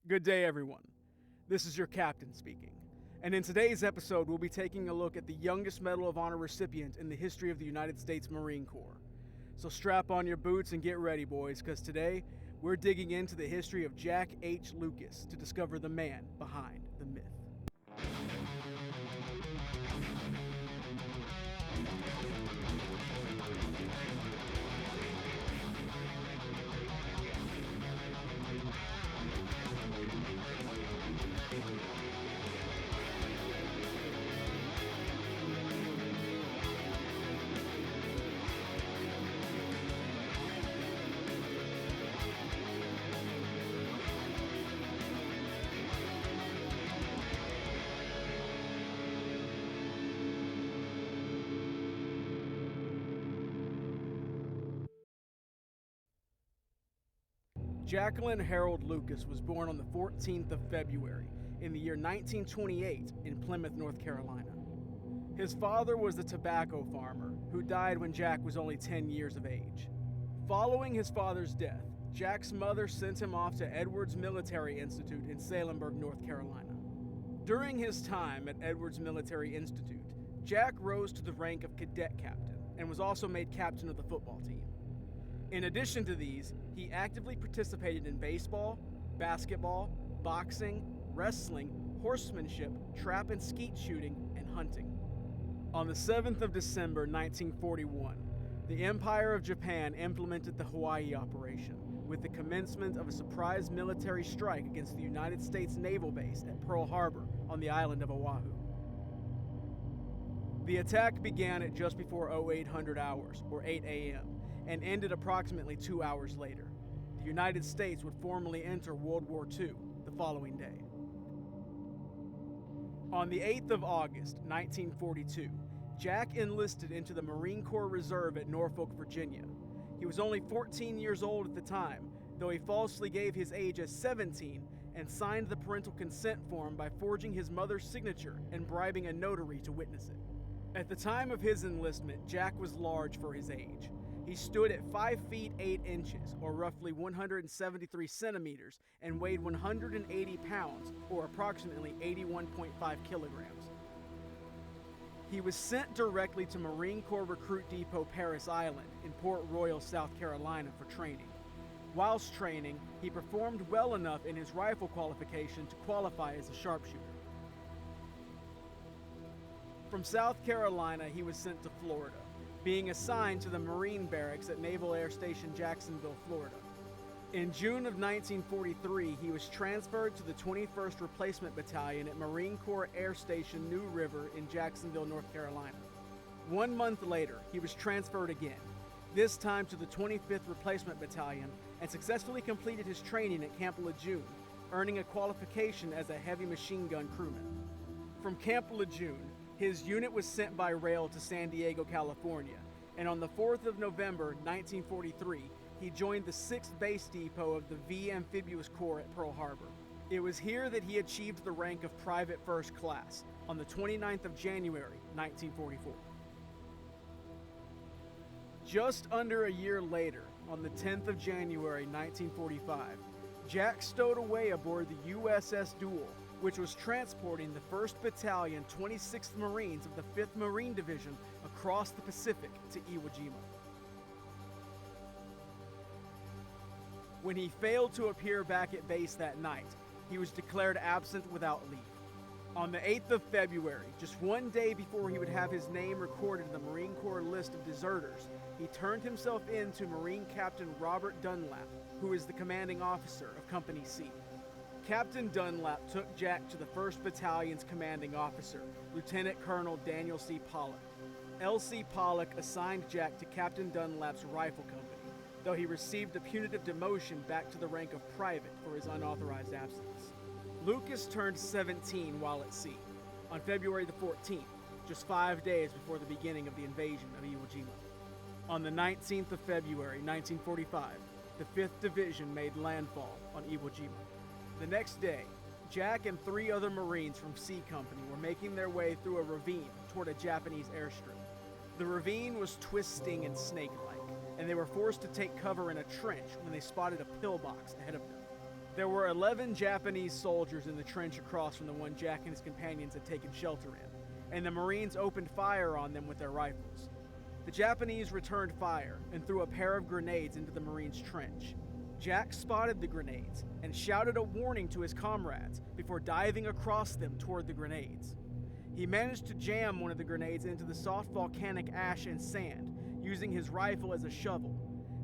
Good day, everyone. This is your captain speaking. And in today's episode, we'll be taking a look at the youngest Medal of Honor recipient in the history of the United States Marine Corps. So strap on your boots and get ready, boys, because today we're digging into the history of Jack H. Lucas to discover the man behind the myth. Jacklyn Harold Lucas was born on the 14th of February in the year 1928 in Plymouth, North Carolina. His father was a tobacco farmer who died when Jack was only 10 years of age. Following his father's death, Jack's mother sent him off to Edwards Military Institute in Salemburg, North Carolina. During his time at Edwards Military Institute, Jack rose to the rank of cadet captain and was also made captain of the football team. In addition to these, he actively participated in baseball, basketball, boxing, wrestling, horsemanship, trap and skeet shooting, and hunting. On the 7th of December 1941, the Empire of Japan implemented the Hawaii operation with the commencement of a surprise military strike against the United States naval base at Pearl Harbor on the island of Oahu. The attack began at just before 0800 hours, or 8 a.m., and ended approximately 2 hours later. The United States would formally enter World War II the following day. On the 8th of August, 1942, Jack enlisted into the Marine Corps Reserve at Norfolk, Virginia. He was only 14 years old at the time, though he falsely gave his age as 17 and signed the parental consent form by forging his mother's signature and bribing a notary to witness it. At the time of his enlistment, Jack was large for his age. He stood at 5 feet 8 inches, or roughly 173 centimeters, and weighed 180 pounds, or approximately 81.5 kilograms. He was sent directly to Marine Corps Recruit Depot Paris Island in Port Royal, South Carolina for training. Whilst training, he performed well enough in his rifle qualification to qualify as a sharpshooter. From South Carolina, he was sent to Florida, being assigned to the Marine Barracks at Naval Air Station Jacksonville, Florida. In June of 1943, he was transferred to the 21st Replacement Battalion at Marine Corps Air Station New River in Jacksonville, North Carolina. 1 month later, he was transferred again, this time to the 25th Replacement Battalion, and successfully completed his training at Camp Lejeune, earning a qualification as a heavy machine gun crewman. From Camp Lejeune, his unit was sent by rail to San Diego, California, and on the 4th of November, 1943, he joined the 6th Base Depot of the V Amphibious Corps at Pearl Harbor. It was here that he achieved the rank of Private First Class on the 29th of January, 1944. Just under a year later, on the 10th of January, 1945, Jack stowed away aboard the USS Duel, which was transporting the 1st Battalion 26th Marines of the 5th Marine Division across the Pacific to Iwo Jima. When he failed to appear back at base that night, he was declared absent without leave. On the 8th of February, just 1 day before he would have his name recorded in the Marine Corps list of deserters, he turned himself in to Marine Captain Robert Dunlap, who is the commanding officer of Company C. Captain Dunlap took Jack to the 1st Battalion's commanding officer, Lieutenant Colonel Daniel C. Pollock. L.C. Pollock assigned Jack to Captain Dunlap's rifle company, though he received a punitive demotion back to the rank of private for his unauthorized absence. Lucas turned 17 while at sea, on February the 14th, just 5 days before the beginning of the invasion of Iwo Jima. On the 19th of February, 1945, the 5th Division made landfall on Iwo Jima. The next day, Jack and 3 other Marines from C Company were making their way through a ravine toward a Japanese airstrip. The ravine was twisting and snake-like, and they were forced to take cover in a trench when they spotted a pillbox ahead of them. There were 11 Japanese soldiers in the trench across from the one Jack and his companions had taken shelter in, and the Marines opened fire on them with their rifles. The Japanese returned fire and threw a pair of grenades into the Marines' trench. Jack spotted the grenades and shouted a warning to his comrades before diving across them toward the grenades. He managed to jam one of the grenades into the soft volcanic ash and sand, using his rifle as a shovel.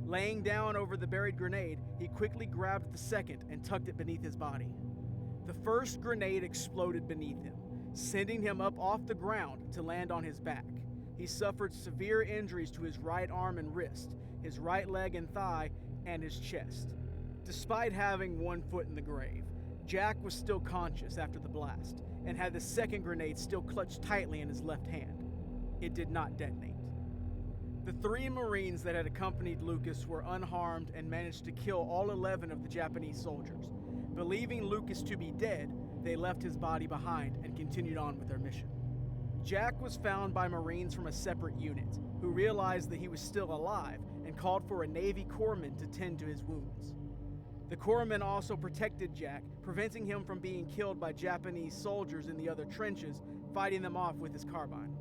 Laying down over the buried grenade, he quickly grabbed the second and tucked it beneath his body. The first grenade exploded beneath him, sending him up off the ground to land on his back. He suffered severe injuries to his right arm and wrist, his right leg and thigh, and his chest. Despite having one foot in the grave, Jack was still conscious after the blast and had the second grenade still clutched tightly in his left hand. It did not detonate. The 3 Marines that had accompanied Lucas were unharmed and managed to kill all 11 of the Japanese soldiers. Believing Lucas to be dead, they left his body behind and continued on with their mission. Jack was found by Marines from a separate unit, who realized that he was still alive and called for a Navy corpsman to tend to his wounds. The corpsman also protected Jack, preventing him from being killed by Japanese soldiers in the other trenches, fighting them off with his carbine.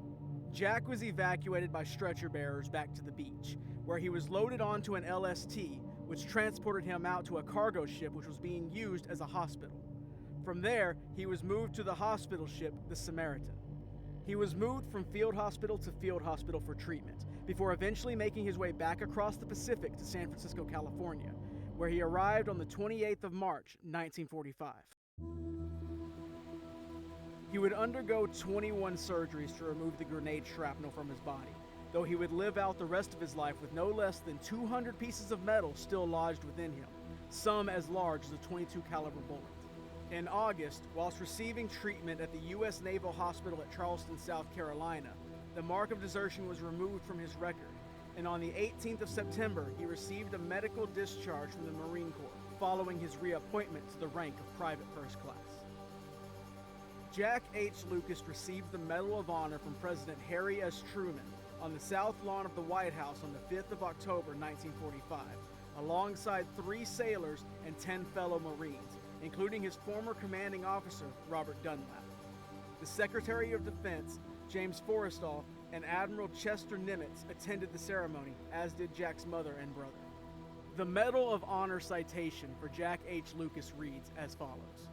Jack was evacuated by stretcher bearers back to the beach, where he was loaded onto an LST, which transported him out to a cargo ship which was being used as a hospital. From there, he was moved to the hospital ship, the Samaritan. He was moved from field hospital to field hospital for treatment, before eventually making his way back across the Pacific to San Francisco, California, where he arrived on the 28th of March, 1945. He would undergo 21 surgeries to remove the grenade shrapnel from his body, though he would live out the rest of his life with no less than 200 pieces of metal still lodged within him, some as large as a .22 caliber bullet. In August, whilst receiving treatment at the U.S. Naval Hospital at Charleston, South Carolina, the mark of desertion was removed from his record, and on the 18th of September, he received a medical discharge from the Marine Corps, following his reappointment to the rank of Private First Class. Jack H. Lucas received the Medal of Honor from President Harry S. Truman on the south lawn of the White House on the 5th of October, 1945, alongside 3 sailors and 10 fellow Marines, including his former commanding officer, Robert Dunlap. The Secretary of Defense, James Forrestal, and Admiral Chester Nimitz attended the ceremony, as did Jack's mother and brother. The Medal of Honor citation for Jack H. Lucas reads as follows.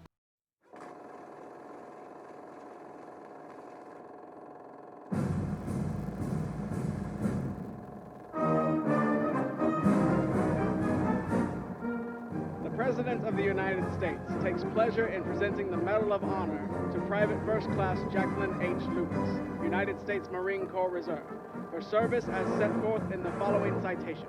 The President of the United States takes pleasure in presenting the Medal of Honor to Private First Class Jacklyn H. Lucas, United States Marine Corps Reserve, for service as set forth in the following citation.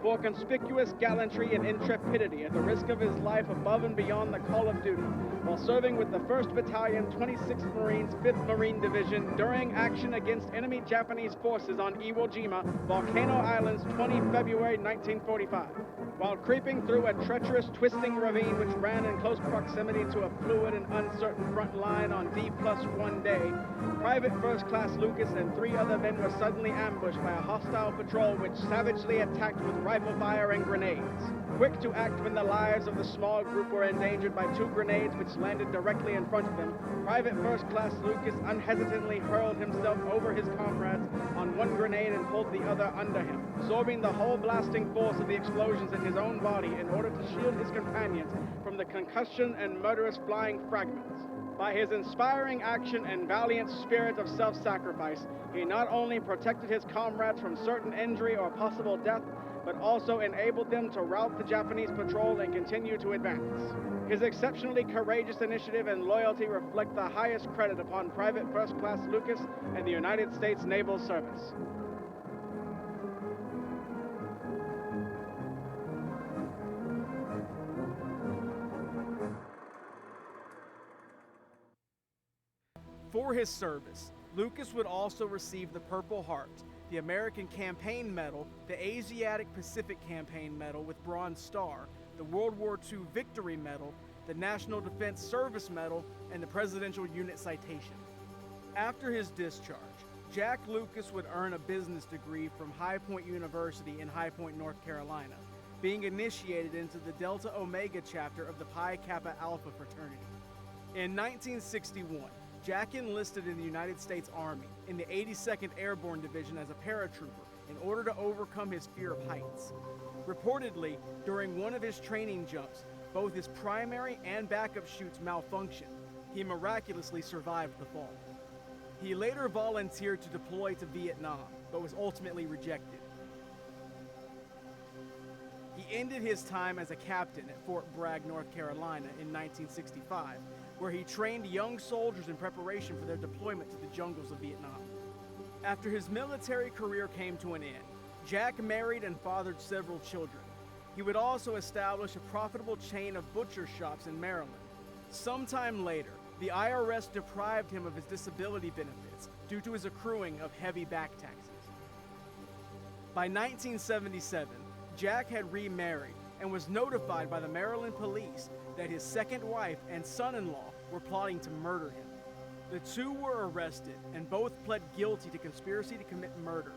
For conspicuous gallantry and intrepidity at the risk of his life above and beyond the call of duty, while serving with the 1st Battalion, 26th Marines, 5th Marine Division during action against enemy Japanese forces on Iwo Jima, Volcano Islands, 20 February 1945. While creeping through a treacherous, twisting ravine which ran in close proximity to a fluid and uncertain front line on D+1 day, Private First Class Lucas and 3 other men were suddenly ambushed by a hostile patrol which savagely attacked with rifle fire and grenades. Quick to act when the lives of the small group were endangered by 2 grenades which landed directly in front of them, Private First Class Lucas unhesitatingly hurled himself over his comrades on one grenade and pulled the other under him, absorbing the whole blasting force of the explosions in his own body in order to shield his companions from the concussion and murderous flying fragments. By his inspiring action and valiant spirit of self-sacrifice, he not only protected his comrades from certain injury or possible death, but also enabled them to rout the Japanese patrol and continue to advance. His exceptionally courageous initiative and loyalty reflect the highest credit upon Private First Class Lucas and the United States Naval Service. For his service, Lucas would also receive the Purple Heart, the American Campaign Medal, the Asiatic Pacific Campaign Medal with Bronze Star, the World War II Victory Medal, the National Defense Service Medal, and the Presidential Unit Citation. After his discharge, Jack Lucas would earn a business degree from High Point University in High Point, North Carolina, being initiated into the Delta Omega chapter of the Pi Kappa Alpha fraternity. In 1961, Jack enlisted in the United States Army in the 82nd Airborne Division as a paratrooper in order to overcome his fear of heights. Reportedly, during one of his training jumps, both his primary and backup chutes malfunctioned. He miraculously survived the fall. He later volunteered to deploy to Vietnam, but was ultimately rejected. He ended his time as a captain at Fort Bragg, North Carolina in 1965, where he trained young soldiers in preparation for their deployment to the jungles of Vietnam. After his military career came to an end, Jack married and fathered several children. He would also establish a profitable chain of butcher shops in Maryland. Sometime later, the IRS deprived him of his disability benefits due to his accruing of heavy back taxes. By 1977, Jack had remarried and was notified by the Maryland police that his second wife and son-in-law were plotting to murder him. The two were arrested and both pled guilty to conspiracy to commit murder.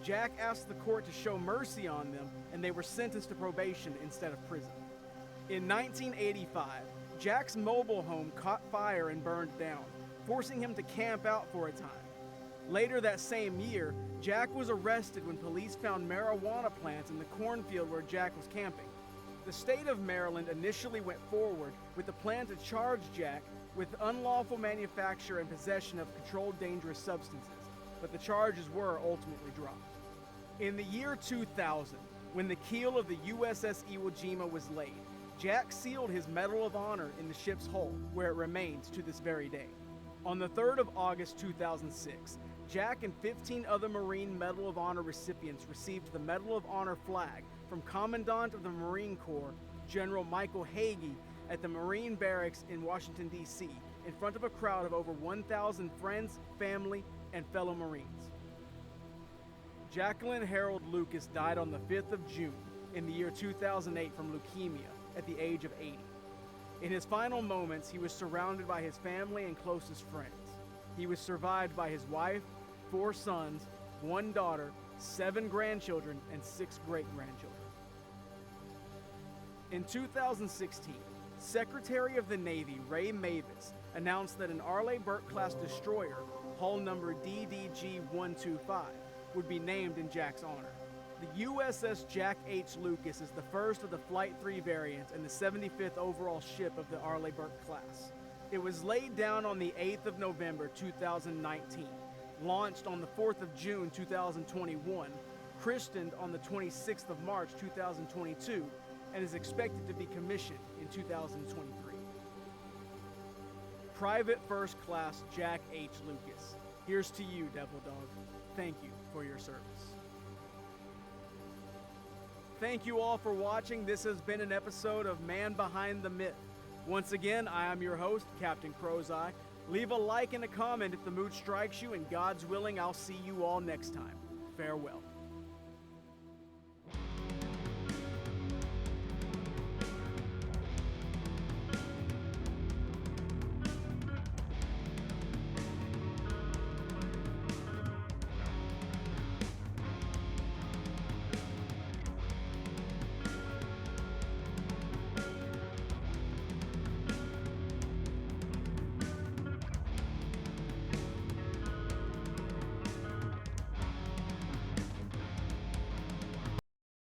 Jack asked the court to show mercy on them, and they were sentenced to probation instead of prison. In 1985, Jack's mobile home caught fire and burned down, forcing him to camp out for a time. Later that same year, Jack was arrested when police found marijuana plants in the cornfield where Jack was camping. The state of Maryland initially went forward with the plan to charge Jack with unlawful manufacture and possession of controlled dangerous substances, but the charges were ultimately dropped. In the year 2000, when the keel of the USS Iwo Jima was laid, Jack sealed his Medal of Honor in the ship's hull, where it remains to this very day. On the 3rd of August 2006, Jack and 15 other Marine Medal of Honor recipients received the Medal of Honor flag from Commandant of the Marine Corps, General Michael Hagee, at the Marine Barracks in Washington, D.C., in front of a crowd of over 1,000 friends, family, and fellow Marines. Jacklyn Harold Lucas died on the 5th of June in the year 2008 from leukemia at the age of 80. In his final moments, he was surrounded by his family and closest friends. He was survived by his wife, 4 sons, 1 daughter, 7 grandchildren, and 6 great-grandchildren. In 2016, Secretary of the Navy Ray Mavis announced that an Arleigh Burke-class destroyer, hull number DDG-125, would be named in Jack's honor. The USS Jack H. Lucas is the first of the Flight 3 variants and the 75th overall ship of the Arleigh Burke class. It was laid down on the 8th of November 2019, launched on the 4th of June 2021, christened on the 26th of March 2022, and is expected to be commissioned in 2023. Private First Class Jack H. Lucas, here's to you, Devil Dog. Thank you for your service. Thank you all for watching. This has been an episode of Man Behind the Myth. Once again, I am your host, Captain Crow's Eye. Leave a like and a comment if the mood strikes you, and God's willing, I'll see you all next time. Farewell.